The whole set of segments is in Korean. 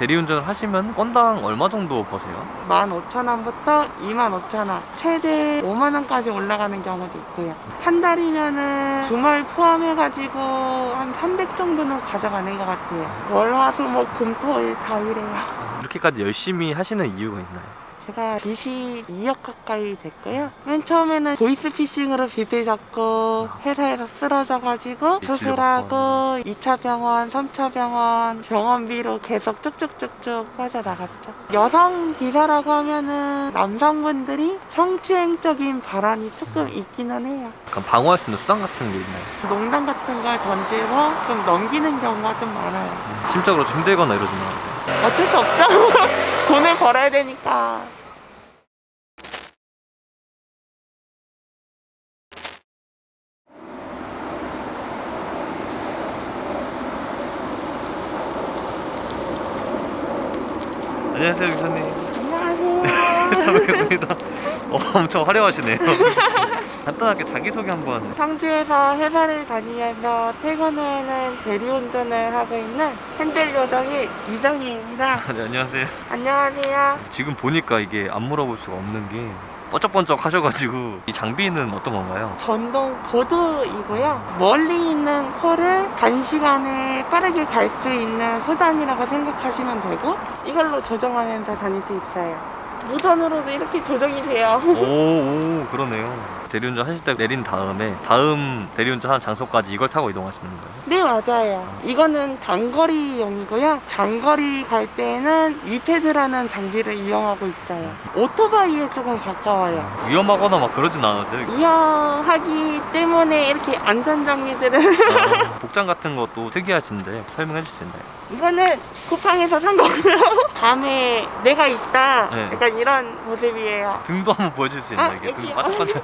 대리운전을 하시면 건당 얼마 정도 버세요? 15,000원부터 25,000원, 최대 5만원까지 올라가는 경우도 있고요. 한 달이면은 주말 포함해가지고 한 300 정도는 가져가는 것 같아요. 월, 화, 수, 목, 금, 토, 일 다 일해요. 이렇게까지 열심히 하시는 이유가 있나요? 제가 빚이 2억 가까이 됐고요. 맨 처음에는 보이스피싱으로 빚을 졌고 회사에서 쓰러져가지고 수술하고 2차 병원, 3차 병원, 병원비로 계속 쭉쭉쭉쭉 빠져나갔죠. 여성 기사라고 하면은 남성분들이 성추행적인 발언이 조금 있기는 해요. 약간 방어할 수 있는 수단 같은 게 있나요? 농담 같은 걸 던지고 좀 넘기는 경우가 좀 많아요. 심적으로 좀 힘들거나 이러진 않아요? 어쩔 수 없죠. 돈을 벌어야 되니까. 안녕하세요 기사님. 안녕하세요. 잘 뵙겠습니다. 엄청 화려하시네요. 간단하게 자기소개 한번. 청주에서 회사를 다니면서 퇴근 후에는 대리운전을 하고 있는 핸들 요정의 이정희입니다. 네, 안녕하세요. 안녕하세요. 지금 보니까 이게 안 물어볼 수가 없는 게 번쩍번쩍 하셔가지고 이 장비는 어떤 건가요? 전동 보드이고요. 멀리 있는 코를 단시간에 빠르게 갈 수 있는 수단이라고 생각하시면 되고 이걸로 조정하면서 다닐 수 있어요. 무선으로도 이렇게 조정이 돼요. 오, 그러네요. 대리운전 하실 때 내린 다음에 다음 대리운전 하는 장소까지 이걸 타고 이동하시는 거예요? 네, 맞아요. 이거는 단거리용이고요. 장거리 갈 때는 위패드라는 장비를 이용하고 있어요. 오토바이에 조금 가까워요. 위험하거나 막 그러진 않으세요? 위험하기 때문에 이렇게 안전장비들을 복장 같은 것도 특이하신데 설명해 주실 수 있나요? 이거는 쿠팡에서 산 거고요. 밤에 내가 있다. 네. 약간 이런 모습이에요. 등도 한번 보여줄 수 있나요? 이게 등 여기요. 반짝반짝.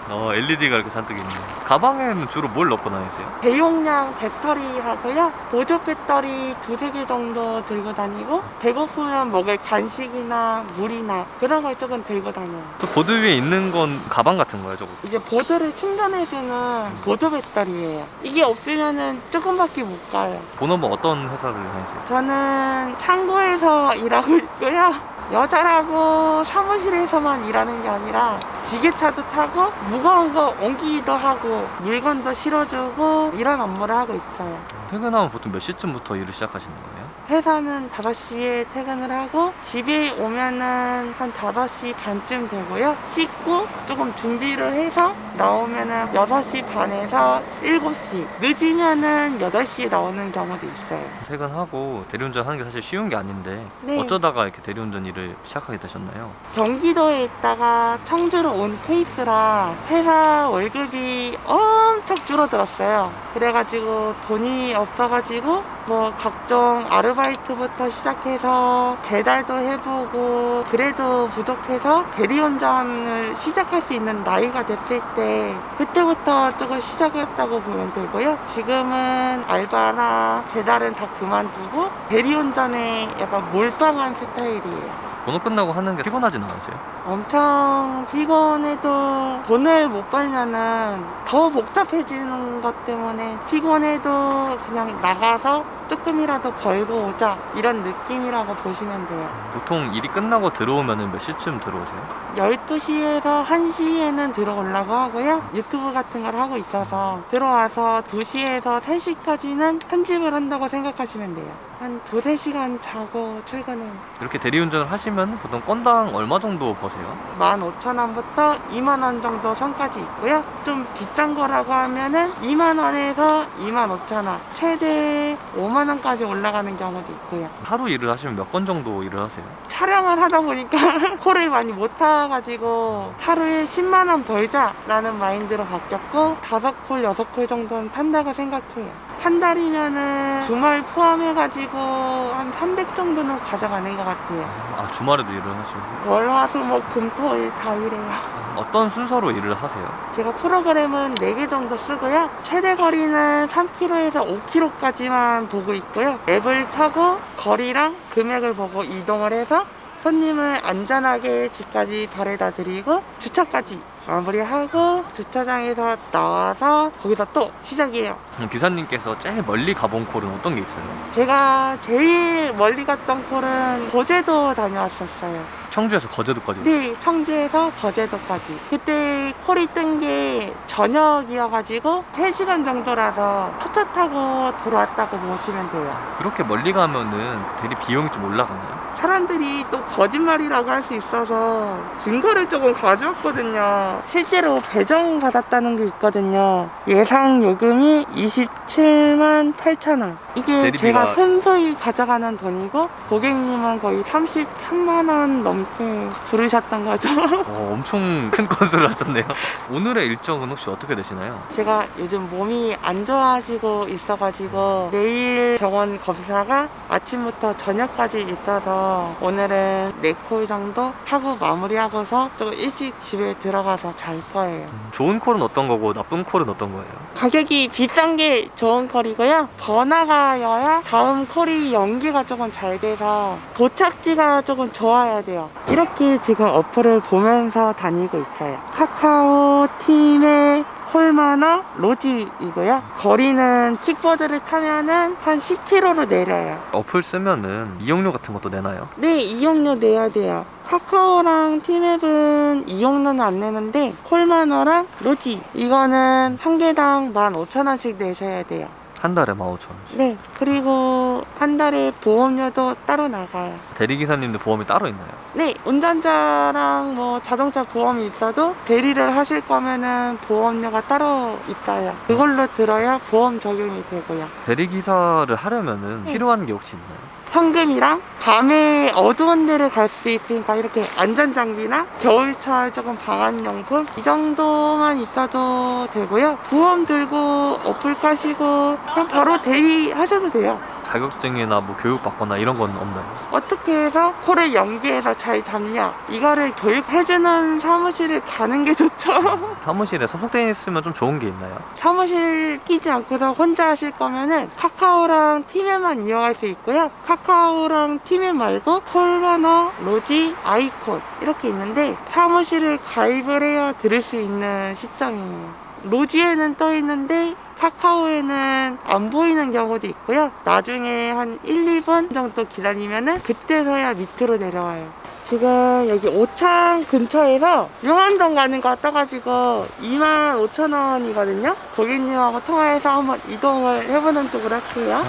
LED가 이렇게 잔뜩 있네요. 가방에는 주로 뭘 넣고 다니세요? 대용량 배터리 하고요. 보조 배터리 2-3개 정도 들고 다니고 배고프면 먹을 간식이나 물이나 그런 걸 조금 들고 다녀요. 저 보드 위에 있는 건 가방 같은 거예요, 저거? 이제 보드를 충전해주는 보조 배터리예요. 이게 없으면은 조금밖에 못 가요. 본업은 어떤 회사를 다니세요? 저는 창고에서 일하고 있고요. 여자라고 사무실에서만 일하는 게 아니라 지게차도 타고 무거운 거 옮기기도 하고 물건도 실어주고 이런 업무를 하고 있어요. 퇴근하면 보통 몇 시쯤부터 일을 시작하시는 거예요? 회사는 5시에 퇴근을 하고 집에 오면은 한 5시 반쯤 되고요. 씻고 조금 준비를 해서 나오면은 6시 반에서 7시, 늦으면은 8시에 나오는 경우도 있어요. 퇴근하고 대리운전 하는 게 사실 쉬운 게 아닌데 네. 어쩌다가 이렇게 대리운전 일을 시작하게 되셨나요? 경기도에 있다가 청주로 온 케이스라 회사 월급이 엄청 줄어들었어요. 그래가지고 돈이 없어가지고 뭐 각종 아르바이트부터 시작해서 배달도 해보고 그래도 부족해서 대리운전을 시작할 수 있는 나이가 됐을 때 그때부터 조금 시작을 했다고 보면 되고요. 지금은 알바나 배달은 다 그만두고 대리운전에 약간 몰빵한 스타일이에요. 본업 끝나고 하는 게 피곤하진 않으세요? 엄청 피곤해도 돈을 못 벌면은 더 복잡해지는 것 때문에 피곤해도 그냥 나가서 조금이라도 벌고 오자 이런 느낌이라고 보시면 돼요. 보통 일이 끝나고 들어오면 몇 시쯤 들어오세요? 12시에서 1시에는 들어오려고 하고요. 유튜브 같은 걸 하고 있어서 들어와서 2시에서 3시까지는 편집을 한다고 생각하시면 돼요. 한 2-3시간 자고 출근해요. 이렇게 대리운전을 하시면 보통 건당 얼마 정도 버세요? 15,000원부터 2만원 정도 선까지 있고요. 좀 비싼 거라고 하면은 2만원에서 25,000원, 최대 5만원까지 올라가는 경우도 있고요. 하루 일을 하시면 몇 건 정도 일을 하세요? 촬영을 하다 보니까 콜을 많이 못 타가지고 하루에 10만원 벌자라는 마인드로 바뀌었고 5콜, 6콜 정도는 탄다고 생각해요. 한 달이면은 주말 포함해가지고 한 300 정도는 가져가는 것 같아요. 아, 주말에도 일을 하시고. 월, 화, 수, 목, 금, 토, 일 다 일해요. 어떤 순서로 일을 하세요? 제가 프로그램은 4개 정도 쓰고요. 최대 거리는 3km에서 5km까지만 보고 있고요. 앱을 타고 거리랑 금액을 보고 이동을 해서 손님을 안전하게 집까지 바래다 드리고 주차까지 마무리하고 주차장에서 나와서 거기서 또 시작이에요. 기사님께서 제일 멀리 가본 콜은 어떤 게 있어요? 제가 제일 멀리 갔던 콜은 거제도 다녀왔었어요. 청주에서 거제도까지. 네, 청주에서 거제도까지. 그때 콜이 뜬 게 저녁이어가지고 3시간 정도라서 차 타고 돌아왔다고 보시면 돼요. 그렇게 멀리 가면은 대리 비용이 좀 올라가나요? 사람들이 또 거짓말이라고 할 수 있어서 증거를 조금 가져왔거든요. 실제로 배정 받았다는 게 있거든요. 예상 요금이 27만 8천 원. 이게 대리비가- 제가 순수히 가져가는 돈이고 고객님은 거의 33만 원 넘게 부르셨던 거죠. 엄청 큰 건수를 하셨네요. 오늘의 일정은 혹시 어떻게 되시나요? 제가 요즘 몸이 안 좋아지고 있어가지고 내일 병원 검사가 아침부터 저녁까지 있어서 오늘은 4콜 정도 하고 마무리하고서 조금 일찍 집에 들어가서 잘 거예요. 좋은 콜은 어떤 거고 나쁜 콜은 어떤 거예요? 가격이 비싼 게 좋은 콜이고요. 번화가여야 다음 콜이 연기가 조금 잘 돼서 도착지가 조금 좋아야 돼요. 이렇게 지금 어플을 보면서 다니고 있어요. 카카오 팀의 콜마너 로지이고요. 거리는 킥보드를 타면은 한 10km로 내려요. 어플 쓰면은 이용료 같은 것도 내나요? 네, 이용료 내야 돼요. 카카오랑 티맵은 이용료는 안 내는데 콜마너랑 로지 이거는 한 개당 15,000원씩 내셔야 돼요. 한 달에 15,000원. 네, 그리고 한 달에 보험료도 따로 나가요. 대리기사님도 보험이 따로 있나요? 네, 운전자랑 뭐 자동차 보험이 있어도 대리를 하실 거면은 보험료가 따로 있어요. 그걸로 들어야 보험 적용이 되고요. 대리기사를 하려면은 네. 필요한 게 혹시 있나요? 현금이랑 밤에 어두운 데를 갈 수 있으니까 이렇게 안전장비나 겨울철 조금 방한용품 이 정도만 있어도 되고요. 보험 들고 어플 까시고 그냥 바로 대리하셔도 돼요. 자격증이나 뭐 교육받거나 이런 건 없나요? 어떻게 해서 콜을 연기해서 잘 잡냐 이거를 교육해주는 사무실을 가는 게 좋죠. 사무실에 소속돼 있으면 좀 좋은 게 있나요? 사무실 끼지 않고서 혼자 하실 거면은 카카오랑 티맵만 이용할 수 있고요. 카카오랑 티맵 말고 콜마너, 로지, 아이콘 이렇게 있는데 사무실을 가입을 해야 들을 수 있는 시점이에요. 로지에는 떠 있는데 카카오에는 안 보이는 경우도 있고요. 나중에 한 1, 2분 정도 기다리면은 그때서야 밑으로 내려와요. 지금 여기 오창 근처에서 용안동 가는 거 떠가지고 25,000원이거든요. 고객님하고 통화해서 한번 이동을 해보는 쪽으로 할게요.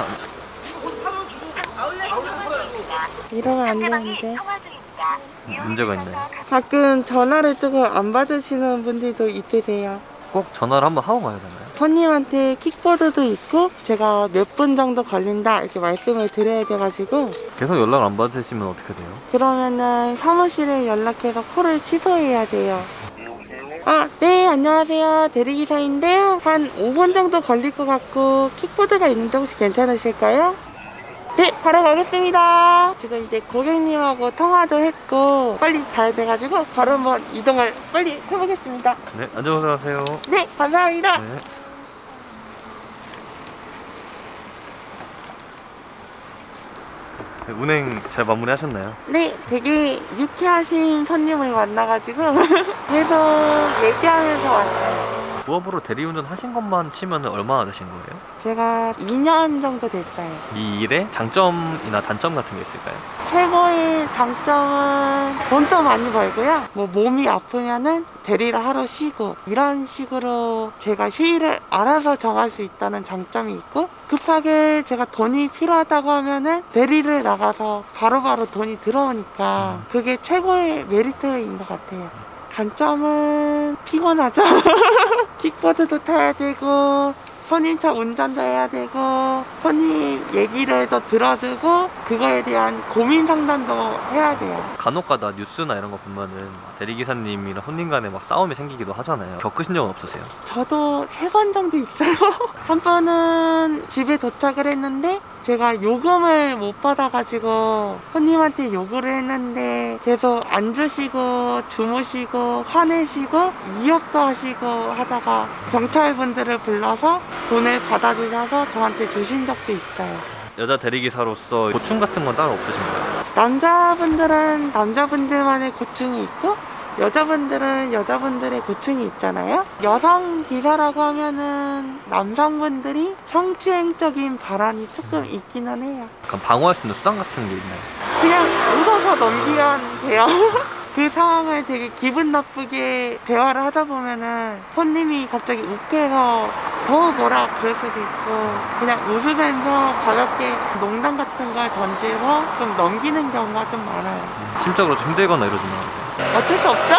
이러면 안 되는데. 문제가 있나요? 가끔 전화를 조금 안 받으시는 분들도 있으세요. 꼭 전화를 한번 하고 가야 되나요? 손님한테 킥보드도 있고 제가 몇 분 정도 걸린다 이렇게 말씀을 드려야 돼가지고 계속 연락을 안 받으시면 어떻게 돼요? 그러면은 사무실에 연락해서 콜을 취소해야 돼요. 아, 네, 안녕하세요. 대리기사인데요. 한 5분 정도 걸릴 것 같고 킥보드가 있는데 혹시 괜찮으실까요? 네, 바로 가겠습니다. 지금 이제 고객님하고 통화도 했고 빨리 가야 돼가지고 바로 한번 이동을 빨리 해보겠습니다. 네, 안녕하세요. 네, 감사합니다. 네. 네, 운행 잘 마무리하셨나요? 네, 되게 유쾌하신 손님을 만나가지고 계속 얘기하면서 왔어요. 부업으로 대리운전 하신 것만 치면 얼마나 되신 거예요? 제가 2년 정도 됐어요. 이 일의 장점이나 단점 같은 게 있을까요? 최고의 장점은 돈도 많이 벌고요. 뭐 몸이 아프면은 대리를 하러 쉬고 이런 식으로 제가 휴일을 알아서 정할 수 있다는 장점이 있고 급하게 제가 돈이 필요하다고 하면은 대리를 나가서 바로바로 돈이 들어오니까 그게 최고의 메리트인 것 같아요. 단점은 피곤하죠. 킥보드도 타야 되고 손님차 운전도 해야 되고 손님 얘기를 또 들어주고 그거에 대한 고민 상담도 해야 돼요. 간혹가다 뉴스나 이런 거 보면은 대리기사님이랑 손님 간에 막 싸움이 생기기도 하잖아요. 겪으신 적은 없으세요? 저도 3번 정도 있어요. 한 번은 집에 도착을 했는데 제가 요금을 못 받아가지고 손님한테 요구를 했는데 계속 안 주시고 주무시고 화내시고 위협도 하시고 하다가 경찰분들을 불러서 돈을 받아주셔서 저한테 주신 적도 있어요. 여자 대리기사로서 고충 같은 건 따로 없으신가요? 남자분들은 남자분들만의 고충이 있고 여자분들은 여자분들의 고충이 있잖아요. 여성 기사라고 하면은 남성분들이 성추행적인 발언이 조금 있기는 해요. 약간 방어할 수 있는 수단 같은 게 있나요? 그냥 웃어서 넘기면 돼요. 그 상황을 되게 기분 나쁘게 대화를 하다 보면은 손님이 갑자기 욱해서 더 뭐라 그럴 수도 있고, 그냥 웃으면서 가볍게 농담 같은 걸 던지고 좀 넘기는 경우가 좀 많아요. 심적으로 좀 힘들거나 이러진 않아요. 어쩔 수 없죠.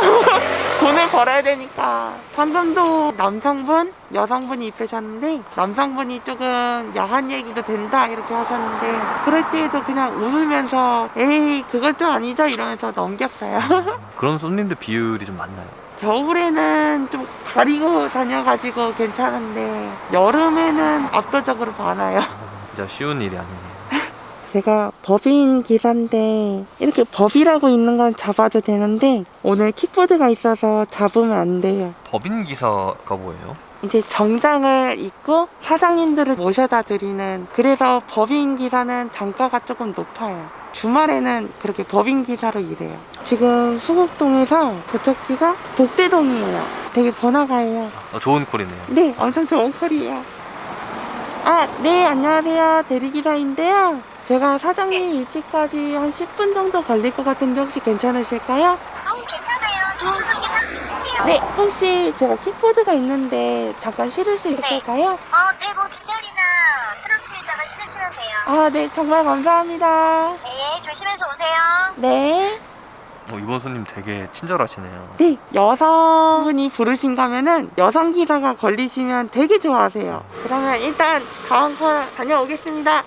돈을 벌어야 되니까. 방금도 남성분, 여성분이 입으셨는데 남성분이 조금 야한 얘기도 된다 이렇게 하셨는데, 그럴 때에도 그냥 웃으면서 에이 그건 좀 아니죠 이러면서 넘겼어요. 그런 손님들 비율이 좀 많나요? 겨울에는 좀 가리고 다녀가지고 괜찮은데 여름에는 압도적으로 많아요. 진짜 쉬운 일이 아니네요. 제가 법인 기사인데 이렇게 법이라고 있는 건 잡아도 되는데 오늘 킥보드가 있어서 잡으면 안 돼요. 법인 기사가 뭐예요? 이제 정장을 입고 사장님들을 모셔다 드리는, 그래서 법인 기사는 단가가 조금 높아요. 주말에는 그렇게 법인 기사로 일해요. 지금 수곡동에서 도착지가 독대동이에요. 되게 번화가예요. 좋은 콜이네요. 네, 엄청 좋은 콜이에요. 아, 네, 안녕하세요. 대리기사인데요. 제가 사장님 위치까지 한 10분 정도 걸릴 것 같은데 혹시 괜찮으실까요? 괜찮아요. 네, 혹시 제가 킥보드가 있는데 잠깐 실을 수 있을까요? 네, 뭐 뒷자리나 트렁크에다가 실으시면 돼요. 아, 네, 정말 감사합니다. 네, 조심해서 오세요. 네. 이번 손님 되게 친절하시네요. 네, 여성분이 부르신 거면은 여성 기사가 걸리시면 되게 좋아하세요. 그러면 일단 다음 콜 다녀오겠습니다.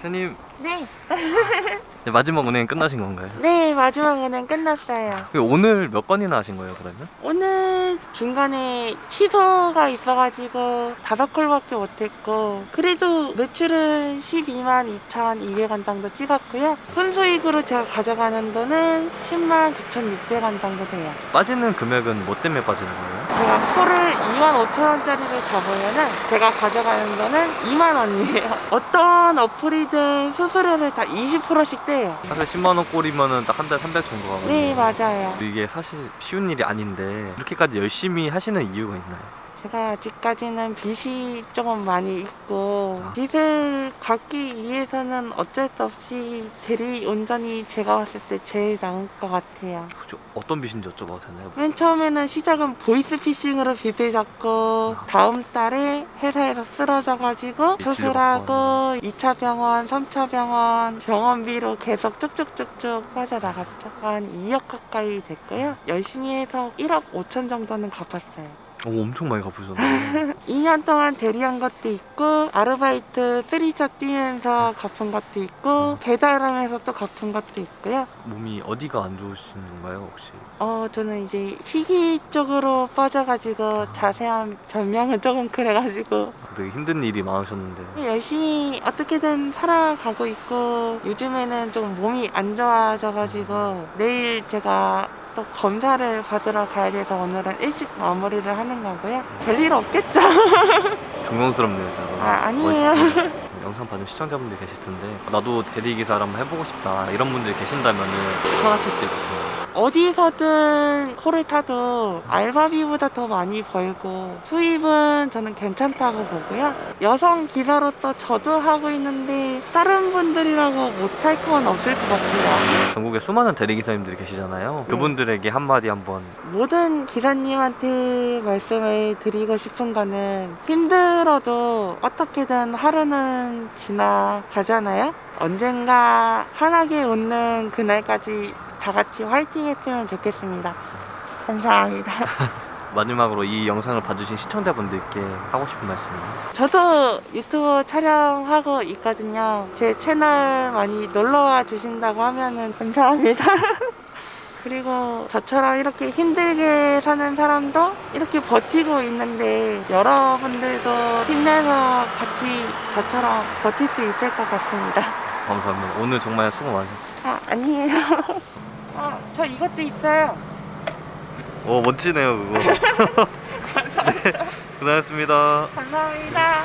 선생님, 네. 이제 마지막 운행 끝나신 건가요? 네, 마지막 은행 끝났어요. 오늘 몇 건이나 하신 거예요, 그러면? 오늘 중간에 취소가 있어가지고 5콜밖에 못했고, 그래도 매출은 12만 2,200원 정도 찍었고요. 순수익으로 제가 가져가는 돈은 10만 9,600원 정도 돼요. 빠지는 금액은 뭐 때문에 빠지는 거예요? 제가 콜을 2만 5천 원짜리를 잡으면은 제가 가져가는 거는 2만 원이에요. 어떤 어플이든 수수료를 다 20%씩 떼요. 사실 10만 원 꼴이면은 딱 한 달 300 정도 가거든요. 네, 맞아요. 이게 사실 쉬운 일이 아닌데 이렇게까지 열심히 하시는 이유가 있나요? 제가 아직까지는 빚이 조금 많이 있고, 빚을 갚기 위해서는 어쩔 수 없이 대리 운전이 제가 봤을 때 제일 나은 것 같아요. 혹시 어떤 빚인지 여쭤봐도 되나요? 맨 처음에는 시작은 보이스피싱으로 빚을 잡고, 다음 달에 회사에서 쓰러져가지고 수술하고 2차 병원, 3차 병원, 병원비로 계속 쭉쭉쭉쭉 빠져나갔죠. 한 2억 가까이 됐고요. 열심히 해서 1억 5천 정도는 갚았어요. 엄청 많이 갚으셨네요. 2년 동안 대리한 것도 있고, 아르바이트 3차 뛰면서 갚은 것도 있고, 배달하면서 또 갚은 것도 있고요. 몸이 어디가 안 좋으신 건가요, 혹시? 저는 이제 희귀 쪽으로 빠져가지고 자세한 변명은 조금 그래가지고 되게 힘든 일이 많으셨는데. 열심히 어떻게든 살아가고 있고, 요즘에는 좀 몸이 안 좋아져가지고 내일 제가 또 검사를 받으러 가야 돼서 오늘은 일찍 마무리를 하는 거고요. 별일 없겠죠? 존경스럽네요, 제가. 아니에요. 영상 봐준 시청자분들 계실 텐데 나도 대리기사를 한번 해보고 싶다 이런 분들이 계신다면 추천하실 수 있으신가요? 어디서든 콜을 타도 알바비보다 더 많이 벌고 수입은 저는 괜찮다고 보고요. 여성 기사로서 저도 하고 있는데 다른 분들이라고 못할 건 없을 것 같아요. 전국에 수많은 대리기사님들이 계시잖아요. 그분들에게 한마디 한번. 모든 기사님한테 말씀을 드리고 싶은 거는, 힘들어도 어떻게든 하루는 지나가잖아요. 언젠가 환하게 웃는 그날까지 다 같이 화이팅 했으면 좋겠습니다. 감사합니다. 마지막으로 이 영상을 봐주신 시청자분들께 하고 싶은 말씀이요. 저도 유튜브 촬영하고 있거든요. 제 채널 많이 놀러와 주신다고 하면은 감사합니다. 그리고 저처럼 이렇게 힘들게 사는 사람도 이렇게 버티고 있는데, 여러분들도 힘내서 같이 저처럼 버틸 수 있을 것 같습니다. 감사합니다. 오늘 정말 수고 많으셨어요. 아니에요. 저 이것도 있어요. 멋지네요, 그거. 네, 고생하셨습니다. 감사합니다.